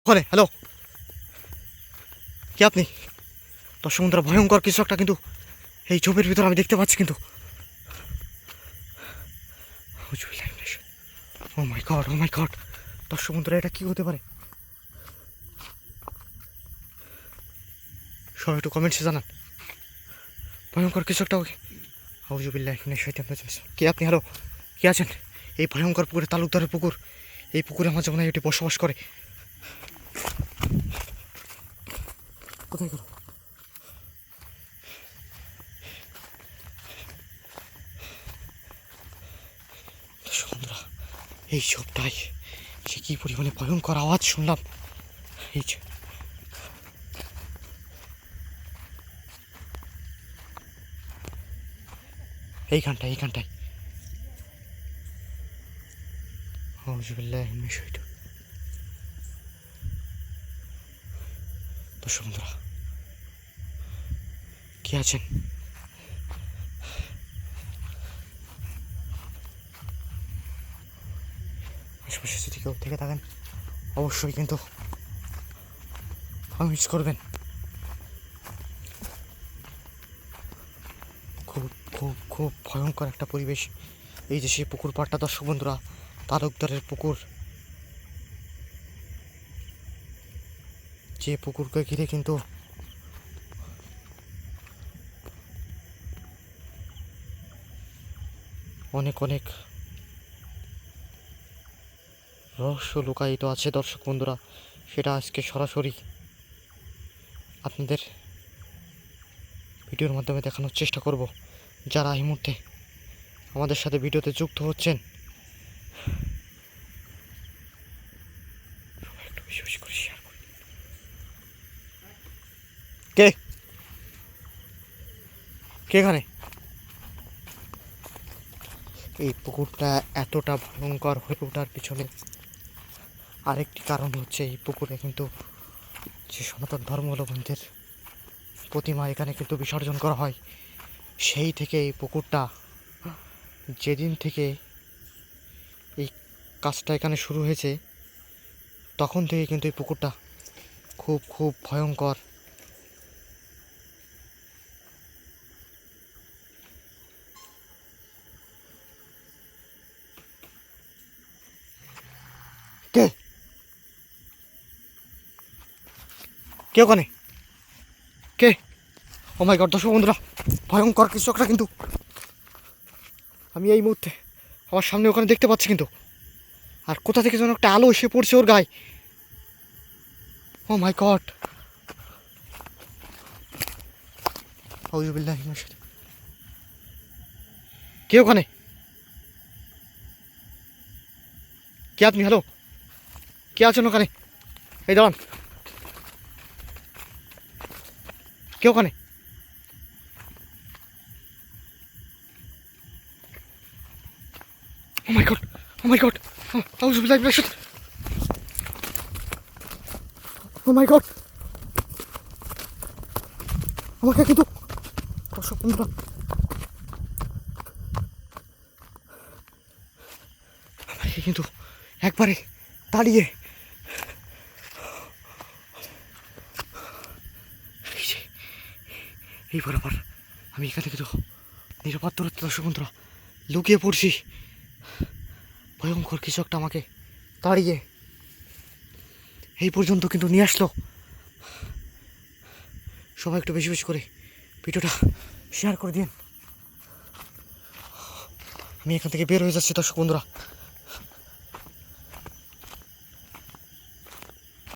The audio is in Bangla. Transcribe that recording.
ওখানে হ্যালো, কে আপনি? দর্শক বন্ধুরা, ভয়ঙ্কর কিছু একটা কিন্তু এই ঝোপের ভিতর আমি দেখতে পাচ্ছি কিন্তু। ও মাই গড, ও মাই গড, দর্শক বন্ধুরা এটা কি হতে পারে? সবাই একটু কমেন্টসে জানান। ভয়ঙ্কর কিছু একটা আউযুবিল্লাহি মিনাশ শাইতানির রাজিম। কে আপনি? হ্যালো, কে আছেন? এই ভয়ঙ্কর পুকুরে, তালুকদারের পুকুর, এই পুকুরে আমার যেমন এটি বসবাস করে। কোথায় গেল? দর্শক বন্ধুরা, এই সবটাই সে কি পরিমাণে ভয়ঙ্কর আওয়াজ শুনলাম। এই যে এইখানটায় আউযুবিল্লাহি মিনাশ শাইতানির। দর্শক বন্ধুরা, কে আছেন? আশেপাশে যদি কেউ থেকে থাকেন অবশ্যই কিন্তু মিস করবেন। খুব খুব খুব ভয়ঙ্কর একটা পরিবেশ। এই যে সেই পুকুর পাড়টা দর্শক বন্ধুরা, তালুকদারের পুকুর, যে পুকুরকে ঘিরে কিন্তু অনেক অনেক রহস্য লুকায়িত আছে দর্শক বন্ধুরা। সেটা আজকে সরাসরি আপনাদের ভিডিওর মাধ্যমে দেখানোর চেষ্টা করব। যারা এই মুহূর্তে আমাদের সাথে ভিডিওতে যুক্ত হচ্ছেন, একটু বেশি বেশি করে শেয়ার করুন। কে কে এখানে? এই পুকুরটা এতটা ভয়ঙ্কর হয়ে ওঠার পিছনে আরেকটি কারণ হচ্ছে, এই পুকুরে কিন্তু যে সনাতন ধর্মাবলম্বীদের প্রতিমা এখানে কিন্তু বিসর্জন করা হয়। সেই থেকে এই পুকুরটা, যেদিন থেকে এই কাজটা এখানে শুরু হয়েছে তখন থেকে কিন্তু এই পুকুরটা খুব খুব ভয়ঙ্কর। কে কে ওখানে? কে? ও মাই গড, দর্শক বন্ধুরা, ভয়ঙ্কর কিছু একটা কিন্তু আমি এই মুহূর্তে আমার সামনে ওখানে দেখতে পাচ্ছি কিন্তু। আর কোথা থেকে যেন একটা আলো এসে পড়ছে ওর গায়ে। ও মাই গড, আউযুবিল্লাহি মিনাশ শাইতানির। কে ওখানে? কে আপনি? হ্যালো, কে আছেন ওখানে? এই দাঁড়ান, কে ওখানে? ও মাই গড, ও মাই গড, আউযুবিল্লাহি মিনাশ শাইতানির। ও মাই গড, আমাকে কিন্তু, দর্শক বন্ধুরা, আমাকে কিন্তু একবারে দাঁড়িয়ে এই বরাবর আমি এখানে কিন্তু নিরাপদ দূরত্বে, দর্শক বন্ধুরা, লুকিয়ে পড়ছি। ভয়ঙ্কর কিছু একটা আমাকে দাঁড়িয়ে এই পর্যন্ত কিন্তু নিয়ে আসলো। সবাই একটু বেশি বেশি করে ভিডিওটা শেয়ার করে দিন। আমি এখান থেকে বের হয়ে যাচ্ছি দর্শক বন্ধুরা।